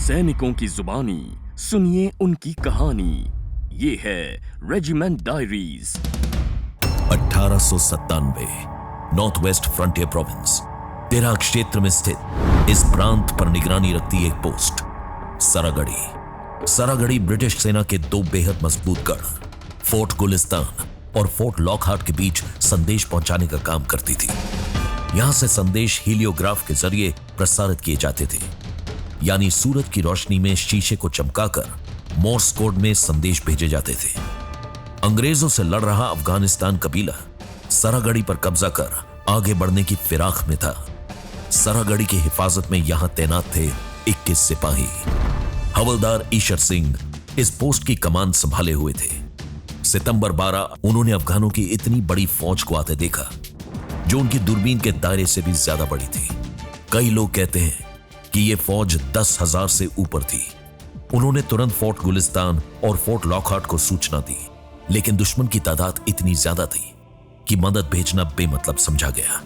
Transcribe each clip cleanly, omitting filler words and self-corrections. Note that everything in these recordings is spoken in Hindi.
सैनिकों की जुबानी सुनिए उनकी कहानी। ये है regiment diaries. 1897 North West Frontier Province Tirah क्षेत्र में स्थित इस प्रांत पर निगरानी रखती एक पोस्ट सरागढ़ी। सरागढ़ी ब्रिटिश सेना के दो बेहद मजबूत गढ़ फोर्ट गुलिस्तान और फोर्ट लॉकहार्ट के बीच संदेश पहुंचाने का काम करती थी। यहां से संदेश हीलियोग्राफ के जरिए प्रसारित किए जाते थे, यानी सूरज की रोशनी में शीशे को चमकाकर मोर्स कोड में संदेश भेजे जाते थे। अंग्रेजों से लड़ रहा अफगानिस्तान कबीला सरागढ़ी पर कब्जा कर आगे बढ़ने की फिराक में था। सरागढ़ी की हिफाजत में यहां तैनात थे 21 सिपाही। हवलदार ईशर सिंह इस पोस्ट की कमान संभाले हुए थे। सितंबर 12 उन्होंने अफगानों की इतनी बड़ी फौज को आते देखा, जो उनकी दूरबीन के दायरे से भी ज्यादा बड़ी थी। कई लोग कहते हैं कि यह फौज 10,000 से ऊपर थी। उन्होंने तुरंत फोर्ट गुलिस्तान और फोर्ट लॉकहार्ट को सूचना दी, लेकिन दुश्मन की तादाद इतनी ज्यादा थी कि मदद भेजना बेमतलब समझा गया।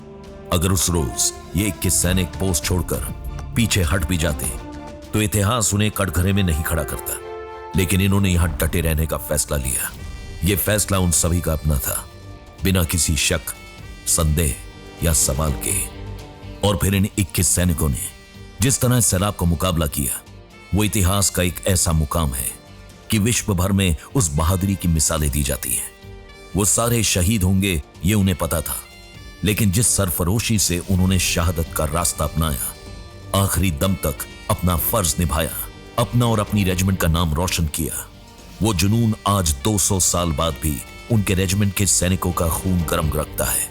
अगर उस रोज ये 21 सैनिक पोस्ट छोड़कर पीछे हट भी जाते तो इतिहास उन्हें कटघरे में नहीं खड़ा करता, लेकिन इन्होंने यहां डटे रहने का फैसला लिया। यह फैसला उन सभी का अपना था, बिना किसी शक, संदेह या सवाल के। और फिर इन 21 सैनिकों ने जिस तरह सैलाब का मुकाबला किया, वो इतिहास का एक ऐसा मुकाम है कि विश्व भर में उस बहादुरी की मिसालें दी जाती हैं। वो सारे शहीद होंगे ये उन्हें पता था, लेकिन जिस सरफरोशी से उन्होंने शहादत का रास्ता अपनाया, आखिरी दम तक अपना फर्ज निभाया, अपना और अपनी रेजिमेंट का नाम रोशन किया, वो जुनून आज 200 साल बाद भी उनके रेजिमेंट के सैनिकों का खून गर्म रखता है।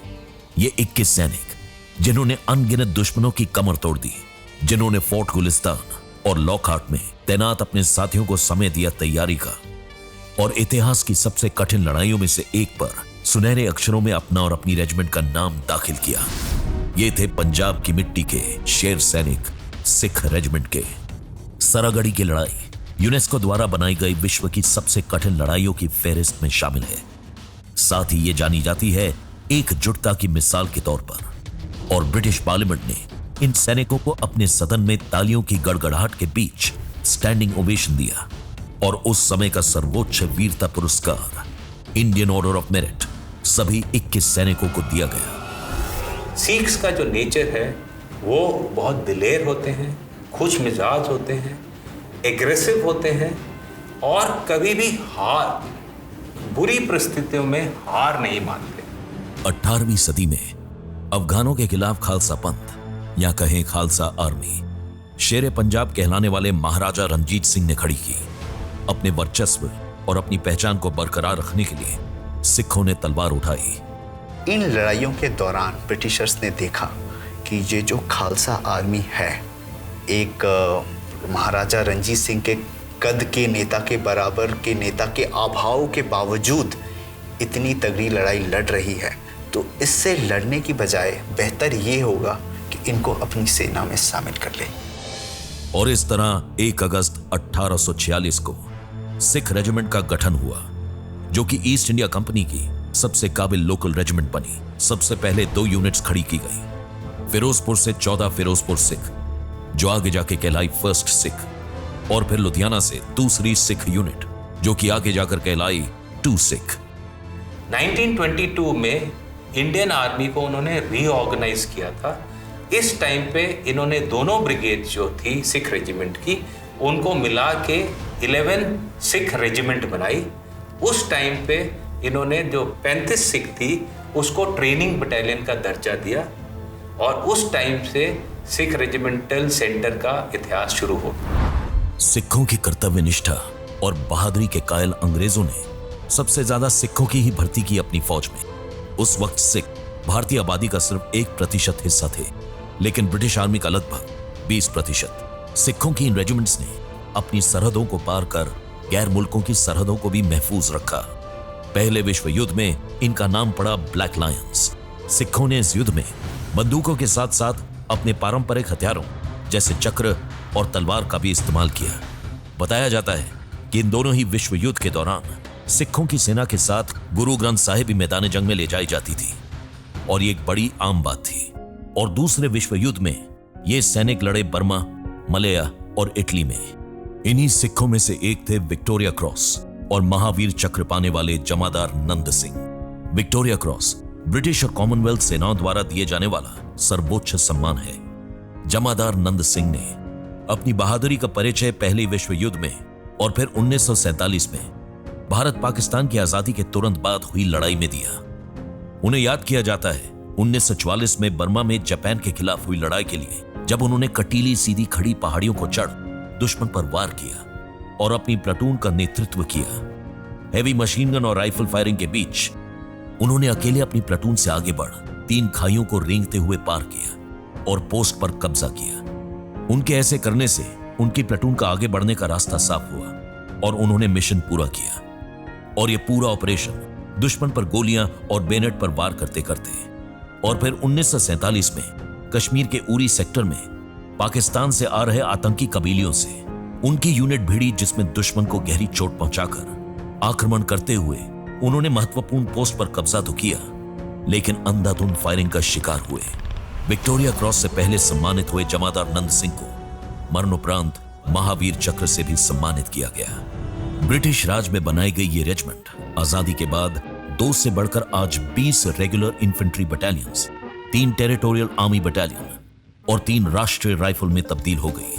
ये 21 सैनिक जिन्होंने अनगिनत दुश्मनों की कमर तोड़ दी, जिन्होंने फोर्ट गुलिस्तान और लॉकहार्ट में तैनात अपने साथियों को समय दिया तैयारी का, और इतिहास की सबसे कठिन लड़ाइयों में से एक पर सुनहरे अक्षरों में अपना और अपनी रेजिमेंट का नाम दाखिल किया। ये थे पंजाब की मिट्टी के शेर सैनिक सिख रेजिमेंट के। सरागढ़ी की लड़ाई यूनेस्को द्वारा बनाई गई विश्व की सबसे कठिन लड़ाइयों की फेहरिस्त में शामिल है। साथ ही ये जानी जाती है एकजुटता की मिसाल के तौर पर। और ब्रिटिश पार्लियामेंट ने इन सैनिकों को अपने सदन में तालियों की गड़गड़ाहट के बीच स्टैंडिंग ओवेशन दिया, और उस समय का सर्वोच्च वीरता पुरस्कार इंडियन ऑर्डर ऑफ मेरिट सभी 21 सैनिकों को दिया गया। सिख्स का जो नेचर है वो बहुत दिलेर होते हैं, खुश मिजाज होते हैं, एग्रेसिव होते हैं, और कभी भी बुरी परिस्थितियों में हार नहीं मानते। 18वीं सदी में अफगानों के खिलाफ खालसा पंथ या कहें खालसा आर्मी शेरे पंजाब कहलाने वाले महाराजा रणजीत सिंह ने खड़ी की। अपने वर्चस्व और अपनी पहचान को बरकरार रखने के लिए सिखों ने तलवार उठाई। इन लड़ाइयों के दौरान ब्रिटिशर्स ने देखा कि ये जो खालसा आर्मी है, एक महाराजा रणजीत सिंह के कद के नेता के बराबर के नेता के अभाव के बावजूद इतनी तगड़ी लड़ाई लड़ रही है, तो इससे लड़ने की बजाय बेहतर ये होगा कि इनको अपनी सेना में शामिल कर लें। और इस तरह 1 अगस्त 1846 को सिख रेजिमेंट का गठन हुआ, जो कि ईस्ट इंडिया कंपनी की सबसे काबिल लोकल रेजिमेंट बनी। सबसे पहले 2 यूनिट्स खड़ी की गई। फिरोजपुर से 14 फिरोजपुर सिख, जो आगे जाके कहलाई फर्स्ट सिख, और फिर लुधियाना से दूसरी सिख यूनिट, जो कि आगे जाकर कहलाई 2 सिख। 1922 में इंडियन आर्मी को उन्होंने रीऑर्गेनाइज किया था। इस टाइम पे इन्होंने दोनों ब्रिगेड जो थी सिख रेजिमेंट की, उनको मिला के 11 सिख रेजिमेंट बनाई। उस टाइम पे इन्होंने जो 35 सिख थी उसको ट्रेनिंग बटालियन का दर्जा दिया, और उस टाइम से सिख रेजिमेंटल सेंटर का इतिहास शुरू हो। सिखों की कर्तव्य निष्ठा और बहादुरी के कायल अंग्रेजों ने सबसे ज्यादा सिखों की ही भर्ती की अपनी फौज में। उस वक्त सिख भारतीय आबादी का सिर्फ 1% हिस्सा थे, लेकिन ब्रिटिश आर्मी का लगभग 20%। सिखों की इन रेजिमेंट्स ने अपनी सरहदों को पार कर गैर मुल्कों की सरहदों को भी महफूज रखा। पहले विश्व युद्ध में इनका नाम पड़ा ब्लैक लायंस। सिखों ने इस युद्ध में बंदूकों के साथ साथ अपने पारंपरिक हथियारों जैसे चक्र और तलवार का भी इस्तेमाल किया। बताया जाता है कि इन दोनों ही विश्व युद्ध के दौरान सिखों की सेना के साथ गुरु ग्रंथ साहिब भी मैदान जंग में ले जाई जाती थी, और ये एक बड़ी आम बात थी। और दूसरे विश्व युद्ध में ये सैनिक लड़े बर्मा, मलया और इटली में। इन्हीं सिखों में से एक थे विक्टोरिया क्रॉस और महावीर चक्र पाने वाले जमादार नंद सिंह। विक्टोरिया क्रॉस ब्रिटिश और कॉमनवेल्थ सेनाओं द्वारा दिए जाने वाला सर्वोच्च सम्मान है। जमादार नंद सिंह ने अपनी बहादुरी का परिचय पहले विश्व युद्ध में और फिर 1947 में भारत पाकिस्तान की आजादी के तुरंत बाद हुई लड़ाई में दिया। उन्हें याद किया जाता है 1944 में बर्मा में जापान के खिलाफ हुई लड़ाई के लिए, जब उन्होंने कटीली सीधी खड़ी पहाड़ियों को चढ़ दुश्मन पर वार किया और अपनी प्लाटून का नेतृत्व किया। हेवी मशीन गन और राइफल फायरिंग के बीच उन्होंने अकेले अपनी प्लाटून से आगे बढ़ 3 खाइयों को रेंगते हुए पार किया और पोस्ट पर कब्जा किया। उनके ऐसे करने से उनकी प्लाटून का आगे बढ़ने का रास्ता साफ हुआ और उन्होंने मिशन पूरा किया। और यह पूरा ऑपरेशन दुश्मन पर गोलियां और बेनेट पर वार करते करते और फिर 1947 में कश्मीर के उरी सेक्टर में पाकिस्तान से आ रहे आतंकी कबीलियों से उनकी यूनिट भिड़ी, जिसमें दुश्मन को गहरी चोट पहुंचाकर आक्रमण करते हुए उन्होंने महत्वपूर्ण पोस्ट पर कब्जा तो किया, लेकिन अंधाधुंध फायरिंग का शिकार हुए। विक्टोरिया क्रॉस से पहले सम्मानित हुए जमादार नंद सिंह को मरणोपरांत महावीर चक्र से भी सम्मानित किया गया। ब्रिटिश राज में बनाई गई ये रेजिमेंट आजादी के बाद 2 से बढ़कर आज 20 regular infantry battalions, 3 territorial army battalion और 3 राष्ट्रीय राइफल में तब्दील हो गई।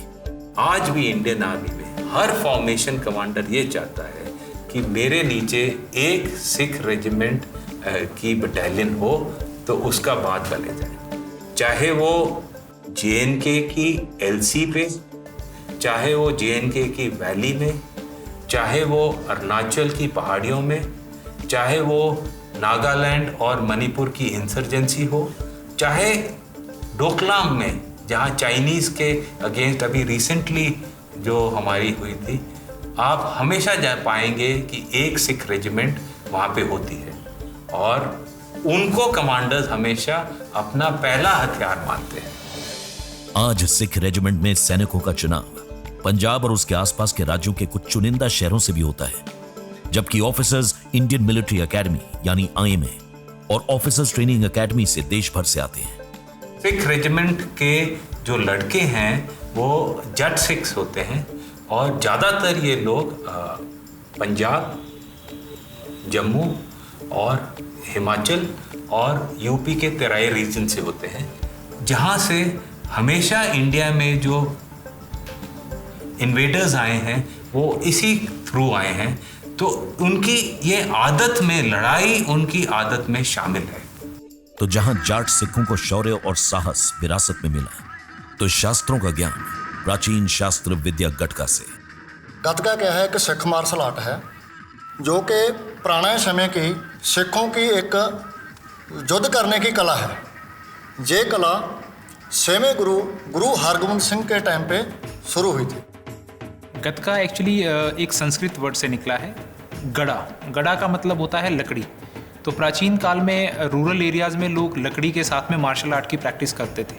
आज भी इंडियन आर्मी में हर फॉर्मेशन कमांडर ये चाहता है कि मेरे नीचे एक सिख रेजिमेंट की बटालियन हो तो उसका बात बने जाए, चाहे वो JNK की LC पे, चाहे वो JNK की वैली में, चाहे वो अरुणाचल की पहाड़ियों में, चाहे वो नागालैंड और मणिपुर की इंसर्जेंसी हो, चाहे डोकलाम में जहाँ चाइनीज़ के अगेंस्ट अभी रिसेंटली जो हमारी हुई थी, आप हमेशा जा पाएंगे कि एक सिख रेजिमेंट वहाँ पे होती है और उनको कमांडर्स हमेशा अपना पहला हथियार मानते हैं। आज सिख रेजिमेंट में सैनिकों का चुनाव पंजाब और उसके आसपास के राज्यों के कुछ चुनिंदा शहरों से भी होता है, जबकि ऑफिसर्स इंडियन मिलिट्री एकेडमी यानी IMA और ऑफिसर्स ट्रेनिंग एकेडमी से देश भर से आते हैं। सिख रेजिमेंट के जो लड़के हैं वो जट सिख्स होते हैं और ज़्यादातर ये लोग पंजाब, जम्मू और हिमाचल और UP के तराई रीजन से होते हैं, जहाँ से हमेशा इंडिया में जो इन्वेडर्स आए हैं वो इसी थ्रू आए हैं, तो उनकी ये आदत में लड़ाई उनकी आदत में शामिल है। तो जहां जाट सिखों को शौर्य और साहस विरासत में मिला, तो शास्त्रों का ज्ञान प्राचीन शास्त्र विद्या गटका से। गतका क्या है? कि सिख मार्शल आर्ट है जो कि पुराने समय की सिखों की एक युद्ध करने की कला है। ये कला 6वें गुरु हरगोबिंद सिंह के टाइम पे शुरू हुई थी। गतका एक्चुअली एक संस्कृत वर्ड से निकला है। गड़ा का मतलब होता है लकड़ी। तो प्राचीन काल में रूरल एरियाज़ में लोग लकड़ी के साथ में मार्शल आर्ट की प्रैक्टिस करते थे,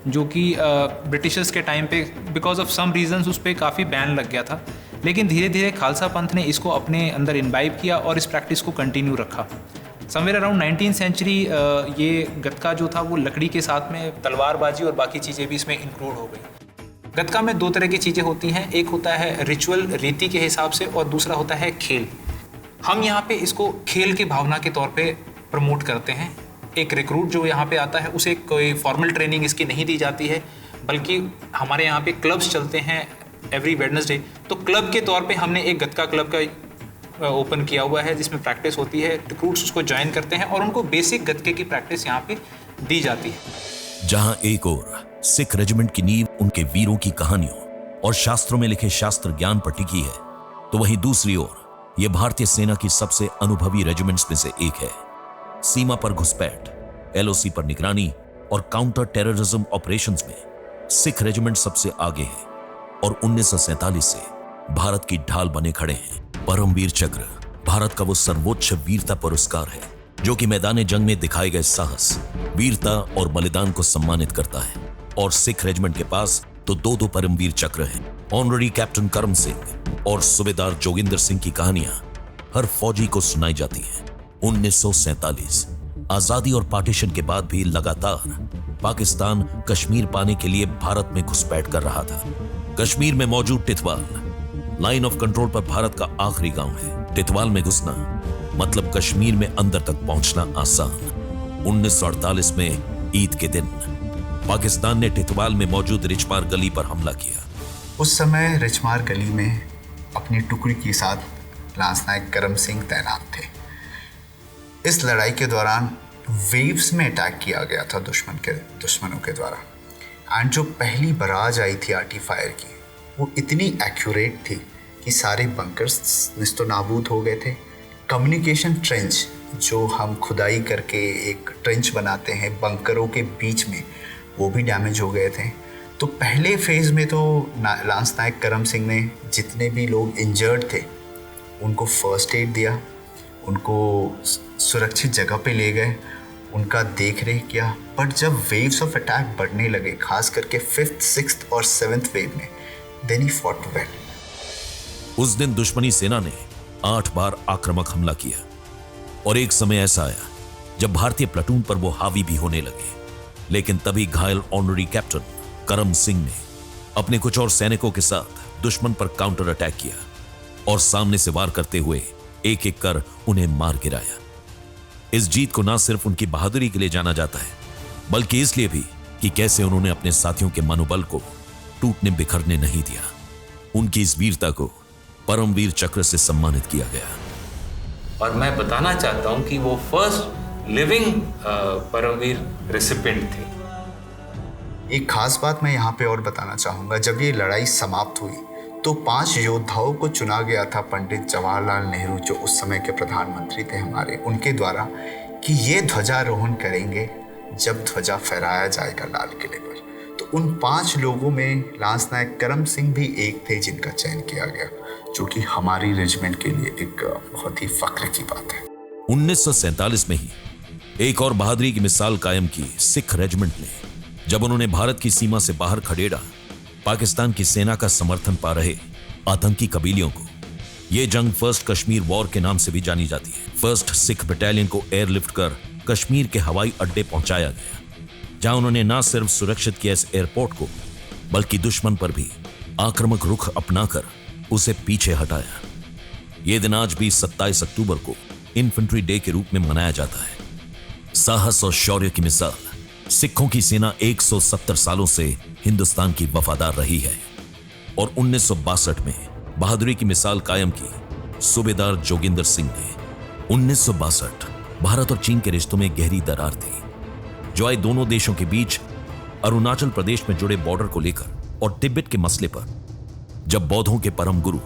जो कि ब्रिटिशर्स के टाइम पे बिकॉज ऑफ सम रीजंस उस पर काफ़ी बैन लग गया था। लेकिन धीरे धीरे खालसा पंथ ने इसको अपने अंदर इन्वाइब किया और इस प्रैक्टिस को कंटिन्यू रखा। समवेयर अराउंड 19th सेंचुरी ये गतका जो था वो लकड़ी के साथ में तलवारबाजी और बाकी चीज़ें भी इसमें इंक्लूड हो गई। गतका में 2 तरह की चीज़ें होती हैं, एक होता है रिचुअल रीति के हिसाब से और दूसरा होता है खेल। हम यहाँ पे इसको खेल की भावना के तौर पे प्रमोट करते हैं। एक रिक्रूट जो यहाँ पे आता है उसे कोई फॉर्मल ट्रेनिंग इसकी नहीं दी जाती है, बल्कि हमारे यहाँ पे क्लब्स चलते हैं एवरी वेडनेसडे। तो क्लब के तौर पे हमने एक गतका क्लब का ओपन किया हुआ है जिसमें प्रैक्टिस होती है। रिक्रूट्स उसको ज्वाइन करते हैं और उनको बेसिक गतके की प्रैक्टिस यहाँ पे दी जाती है। जहाँ एक और सिख रेजिमेंट की नींव उनके वीरों की कहानियों और शास्त्रों में लिखे शास्त्र ज्ञान पर टिकी है, तो वहीं दूसरी ओर यह भारतीय सेना की सबसे अनुभवी रेजिमेंट्स में से एक है। सीमा पर घुसपैठ, LOC पर निगरानी और काउंटर टेररिज्म ऑपरेशंस में सिख रेजिमेंट सबसे आगे है और 1947 से भारत की ढाल बने खड़े हैं। परमवीर चक्र भारत का वो सर्वोच्च वीरता पुरस्कार है जो कि मैदान जंग में दिखाए गए साहस, वीरता और बलिदान को सम्मानित करता है। और सिख रेजिमेंट के पास तो 2 परमवीर चक्र हैं। ऑनररी कैप्टन करम सिंह और सूबेदार जोगिंदर सिंह की कहानियां हर फौजी को सुनाई जाती हैं। 1947 आजादी और पार्टीशन के बाद भी लगातार पाकिस्तान कश्मीर पाने के लिए भारत में घुसपैठ कर रहा था। कश्मीर में मौजूद टिथवाल, लाइन ऑफ कंट्रोल पर भारत का आखिरी गांव है। टिटवाल में घुसना मतलब कश्मीर में अंदर तक पहुंचना आसान। 1948 में ईद के दिन पाकिस्तान ने टिटवाल में मौजूद रिचमार गली पर हमला किया। उस समय रिचमार गली में अपनी टुकड़ी के साथ लांस नायक करम सिंह तैनात थे। इस लड़ाई के दौरान वेव्स में अटैक किया गया था दुश्मनों के द्वारा। एंड जो पहली बराज आई थी आर्टी फायर की, वो इतनी एक्यूरेट थी कि सारे बंकर्स निस्तो नाबूद हो गए थे। कम्युनिकेशन ट्रेंच, जो हम खुदाई करके एक ट्रेंच बनाते हैं बंकरों के बीच में, वो भी डैमेज हो गए थे। तो पहले फेज़ में तो लांस नायक करम सिंह ने जितने भी लोग इंजर्ड थे उनको फर्स्ट एड दिया, उनको सुरक्षित जगह पे ले गए, उनका देख रेख किया। बट जब वेव्स ऑफ अटैक बढ़ने लगे, खास करके 5th, 6th और 7th वेव में, देन ही फॉट वेल। उस दिन दुश्मनी सेना ने 8 बार आक्रामक हमला किया और एक समय ऐसा आया जब भारतीय प्लाटून पर वो हावी भी होने लगे। लेकिन तभी घायल ऑनरी कैप्टन करम सिंह ने अपने कुछ और सैनिकों के साथ दुश्मन पर काउंटर अटैक किया और सामने से वार करते हुए एक एक कर उन्हें मार गिराया। इस जीत को ना सिर्फ उनकी बहादुरी के लिए जाना जाता है, बल्कि इसलिए भी कि कैसे उन्होंने अपने साथियों के मनोबल को टूटने बिखरने नहीं दिया। उनकी इस वीरता को परमवीर चक्र से सम्मानित किया गया। और मैं बताना चाहता हूं कि वो फर्स्ट लिविंग परमवीर रेसिपिएंट थे। एक खास बात मैं यहाँ पे और बताना चाहूँगा, जब ये लड़ाई समाप्त हुई तो 5 योद्धाओं को चुना गया था पंडित जवाहरलाल नेहरू, जो उस समय के प्रधानमंत्री थे हमारे, उनके द्वारा, कि ये ध्वजारोहण करेंगे जब ध्वजा फहराया जाएगा लाल किले पर। तो उन 5 लोगों में लांस नायक करम सिंह भी एक थे जिनका चयन किया गया, जो कि हमारी रेजिमेंट के लिए एक बहुत ही फख्र की बात है। 1947 में ही एक और बहादुरी की मिसाल कायम की सिख रेजिमेंट ने, जब उन्होंने भारत की सीमा से बाहर खडेड़ा पाकिस्तान की सेना का समर्थन पा रहे आतंकी कबीलियों को। यह जंग फर्स्ट कश्मीर वॉर के नाम से भी जानी जाती है। फर्स्ट सिख बटालियन को एयरलिफ्ट कर कश्मीर के हवाई अड्डे पहुंचाया गया, जहां उन्होंने न सिर्फ सुरक्षित किया इस एयरपोर्ट को, बल्कि दुश्मन पर भी आक्रामक रुख अपनाकर उसे पीछे हटाया। यह दिन आज भी 27 अक्टूबर को इन्फेंट्री डे के रूप में मनाया जाता है। साहस और शौर्य की मिसाल सिखों की सेना 170 सालों से हिंदुस्तान की वफादार रही है और 1962 में बहादुरी की मिसाल कायम की सूबेदार जोगिंदर सिंह ने। 1962 भारत और चीन के रिश्तों में गहरी दरार थी, जो आई दोनों देशों के बीच अरुणाचल प्रदेश में जुड़े बॉर्डर को लेकर और तिब्बत के मसले पर। जब बौद्धों के परम गुरु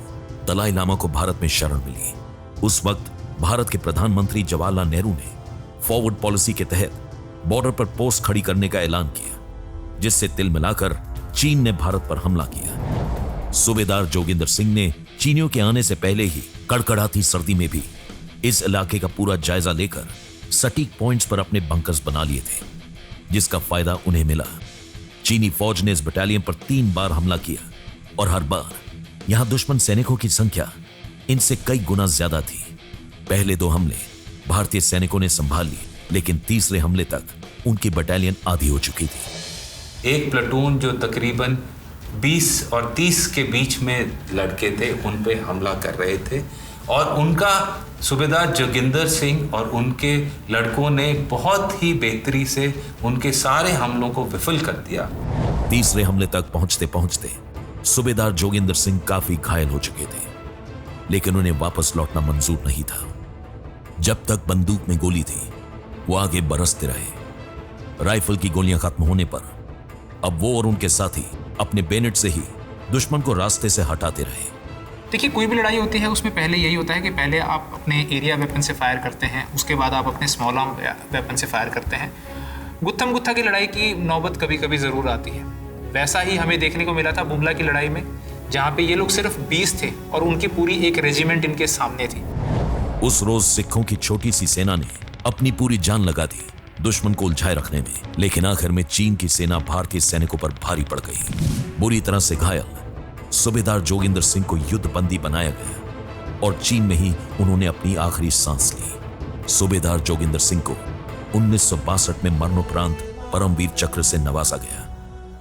दलाई लामा को भारत में शरण मिली, उस वक्त भारत के प्रधानमंत्री जवाहरलाल नेहरू ने फॉरवर्ड पॉलिसी के तहत बॉर्डर पर पोस्ट खड़ी करने का ऐलान किया, जिससे तिल मिलाकर चीन ने भारत पर हमला किया। सूबेदार जोगिंदर सिंह ने चीनियों के आने से पहले ही कड़कड़ाती सर्दी में भी इस इलाके का पूरा जायजा लेकर सटीक पॉइंट्स पर अपने बंकर्स बना लिए थे, जिसका फायदा उन्हें मिला। चीनी फौज ने इस बटालियन पर 3 बार हमला किया और हर बार यहां दुश्मन सैनिकों की संख्या इनसे कई गुना ज्यादा थी। पहले 2 हमले भारतीय सैनिकों ने संभाल लिए, लेकिन तीसरे हमले तक उनकी बटालियन आधी हो चुकी थी। एक प्लाटून जो तकरीबन 20 और 30 के बीच में लड़के थे, उन पे हमला कर रहे थे और उनका सूबेदार जोगिंदर सिंह और उनके लड़कों ने बहुत ही बेहतरी से उनके सारे हमलों को विफल कर दिया। तीसरे हमले तक पहुंचते पहुंचते सूबेदार जोगिंदर सिंह काफी घायल हो चुके थे, लेकिन उन्हें वापस लौटना मंजूर नहीं था। जब तक बंदूक में गोली थी, वो आगे बरसते रहे। राइफल की गोलियां खत्म होने पर अब वो और उनके साथी अपने बेनेट से ही दुश्मन को रास्ते से हटाते रहे। देखिए, कोई भी लड़ाई होती है उसमें पहले यही होता है कि पहले आप अपने एरिया वेपन से फायर करते हैं, उसके बाद आप अपने स्मॉल आर्म वेपन से फायर करते हैं। गुत्थम गुत्था की लड़ाई की नौबत कभी कभी ज़रूर आती है। वैसा ही हमें देखने को मिला था बुमला की लड़ाई में, जहाँ पे ये लोग सिर्फ 20 थे और उनकी पूरी एक रेजिमेंट इनके सामने थी। उस रोज सिखों की छोटी सी सेना ने अपनी पूरी जान लगा दी दुश्मन को उलझाए रखने में, लेकिन आखिर में चीन की सेना भारतीय सैनिकों पर भारी पड़ गई। बुरी तरह से घायल सूबेदार जोगिंदर सिंह को युद्ध बंदी बनाया गया और चीन में ही उन्होंने अपनी आखिरी सांस ली। सूबेदार जोगिंदर सिंह को 1962 में मरणोपरांत परमवीर चक्र से नवाजा गया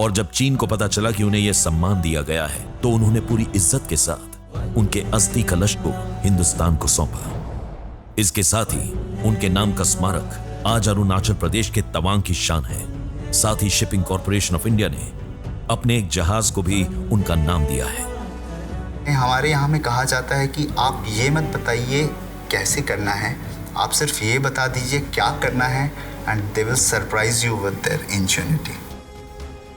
और जब चीन को पता चला कि उन्हें यह सम्मान दिया गया है, तो उन्होंने पूरी इज्जत के साथ उनके अस्थि कलश को हिंदुस्तान को सौंपा। इसके साथ ही उनके नाम का स्मारक आज अरुणाचल प्रदेश के तवांग की शान है। साथ ही शिपिंग कॉरपोरेशन ऑफ इंडिया ने अपने एक जहाज को भी उनका नाम दिया है। हमारे यहाँ में कहा जाता है कि आप ये मत बताइए कैसे करना है, आप सिर्फ ये बता दीजिए क्या करना है, and they will surprise you with their ingenuity.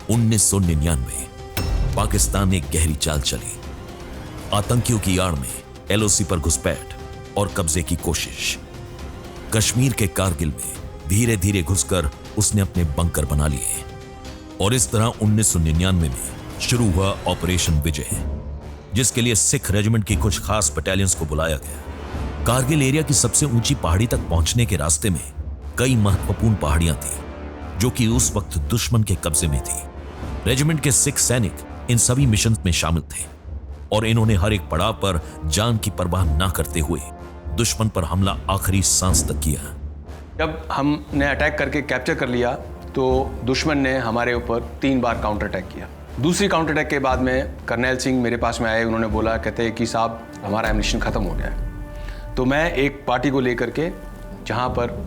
1999 Pakistan ने एक गहरी चाल चली। आतंकियों की आड़ में एलओसी पर घुसपैठ और कब्जे की कोशिश। कश्मीर के कारगिल में धीरे धीरे घुसकर उसने अपने बंकर बना लिए और इस तरह 1999 में शुरू हुआ ऑपरेशन विजय, जिसके लिए सिख रेजिमेंट की कुछ खास बटालियंस को बुलाया गया। कारगिल एरिया की सबसे ऊंची पहाड़ी तक पहुंचने के रास्ते में कई महत्वपूर्ण पहाड़ियां थी जो कि उस वक्त दुश्मन के कब्जे में थी। रेजिमेंट के सिख सैनिक इन सभी मिशन में शामिल थे और इन्होंने हर एक पड़ाव पर जान की परवाह ना करते हुए दुश्मन पर हमला आखिरी सांस तक किया। जब हमने अटैक करके कैप्चर कर लिया तो दुश्मन ने हमारे ऊपर 3 बार काउंटर अटैक किया। दूसरी काउंटर अटैक के बाद में कर्नल सिंह मेरे पास में आए। उन्होंने बोला, कहते हैं कि साहब हमारा एम्युनिशन ख़त्म हो गया है। तो मैं एक पार्टी को लेकर के जहाँ पर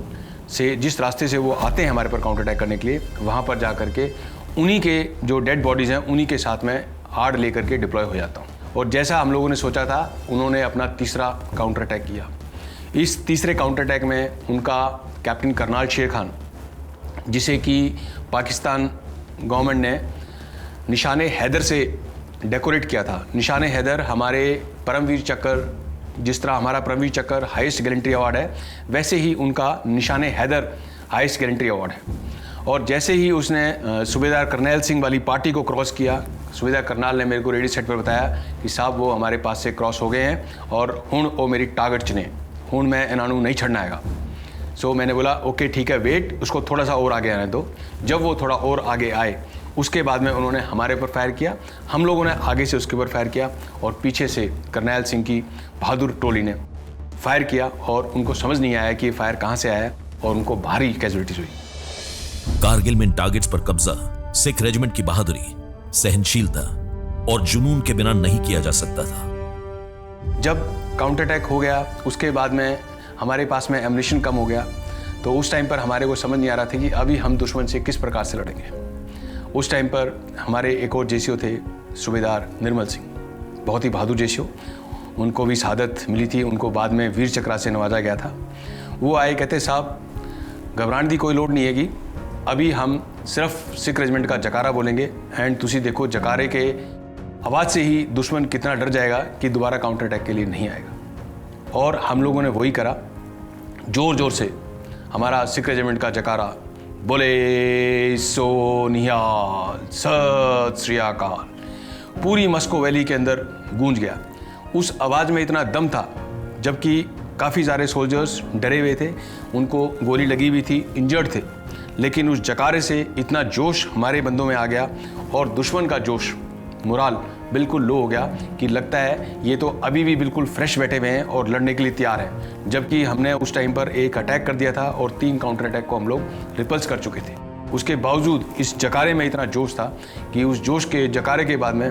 से जिस रास्ते से वो आते हैं हमारे पर काउंटर अटैक करने के लिए, वहाँ पर जा कर के उन्हीं के जो डेड बॉडीज़ हैं उन्हीं के साथ में आड़ लेकर के डिप्लॉय हो जाता हूँ। और जैसा हम लोगों ने सोचा था, उन्होंने अपना तीसरा काउंटर अटैक किया। इस तीसरे काउंटर अटैक में उनका कैप्टन करनाल शेर खान, जिसे कि पाकिस्तान गवर्नमेंट ने निशाने हैदर से डेकोरेट किया था। निशाने हैदर हमारे परमवीर चक्र, जिस तरह हमारा परमवीर चक्र हाईएस्ट गैलेंट्री अवार्ड है, वैसे ही उनका निशाने हैदर हाईएस्ट गैलेंट्री अवार्ड है। और जैसे ही उसने सूबेदार करनैल सिंह वाली पार्टी को क्रॉस किया, सूबेदार करनाल ने मेरे को रेडी सेट पर बताया कि साहब वो हमारे पास से क्रॉस हो गए हैं और हुण वो मेरी टारगेट चुने, हुण मैं इन्होंने नहीं छड़ना आएगा। सो मैंने बोला ओके ठीक है, वेट, उसको थोड़ा सा और आगे आने दो। जब वो थोड़ा और आगे आए उसके बाद में उन्होंने हमारे ऊपर फायर किया, हम लोगों ने आगे से उसके ऊपर फायर किया और पीछे से करनैल सिंह की बहादुर टोली ने फायर किया और उनको समझ नहीं आया कि फायर कहाँ से आया और उनको भारी कैजुअलिटीज हुई। कारगिल में इन टारगेट्स पर कब्जा सिख रेजिमेंट की बहादुरी, सहनशीलता और जुनून के बिना नहीं किया जा सकता था। जब काउंटर अटैक हो गया उसके बाद में हमारे पास में एम्युनिशन कम हो गया, तो उस टाइम पर हमारे को समझ नहीं आ रहा था कि अभी हम दुश्मन से किस प्रकार से लड़ेंगे। उस टाइम पर हमारे एक और जेसीओ थे, सूबेदार निर्मल सिंह, बहुत ही बहादुर जेसीओ, उनको भी शहादत मिली थी, उनको बाद में वीर चक्रा से नवाजा गया था। वो आए, कहते साहब घबराने की कोई लोड़ नहीं हैगी, अभी हम सिर्फ सिख रेजिमेंट का जकारा बोलेंगे एंड तुसी देखो जकारे के आवाज़ से ही दुश्मन कितना डर जाएगा कि दोबारा काउंटर अटैक के लिए नहीं आएगा। और हम लोगों ने वही करा, जोर जोर से हमारा सिख रेजिमेंट का जकारा, बोले सो निहाल, सत श्री अकाल, पूरी मस्को वैली के अंदर गूंज गया। उस आवाज़ में इतना दम था, जबकि काफ़ी सारे सोल्जर्स डरे हुए थे, उनको गोली लगी हुई थी, इंजर्ड थे, लेकिन उस जकारे से इतना जोश हमारे बंदों में आ गया और दुश्मन का जोश, मोराल बिल्कुल लो हो गया कि लगता है ये तो अभी भी बिल्कुल फ्रेश बैठे हुए हैं और लड़ने के लिए तैयार हैं। जबकि हमने उस टाइम पर एक अटैक कर दिया था और 3 काउंटर अटैक को हम लोग रिपल्स कर चुके थे। उसके बावजूद इस जकारे में इतना जोश था कि उस जोश के जकारे के बाद में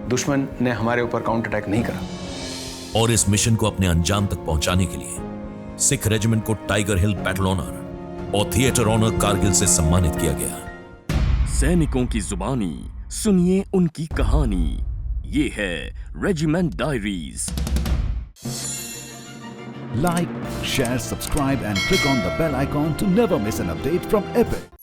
दुश्मन ने हमारे ऊपर काउंटर अटैक नहीं करा। और इस मिशन को अपने अंजाम तक पहुंचाने के लिए सिख रेजिमेंट को टाइगर हिल बैटल ऑनर और थिएटर ऑनर कारगिल से सम्मानित किया गया। सैनिकों की जुबानी सुनिए उनकी कहानी। ये है regiment diaries. Like, share, subscribe and click on the bell icon to never miss an update from Epic.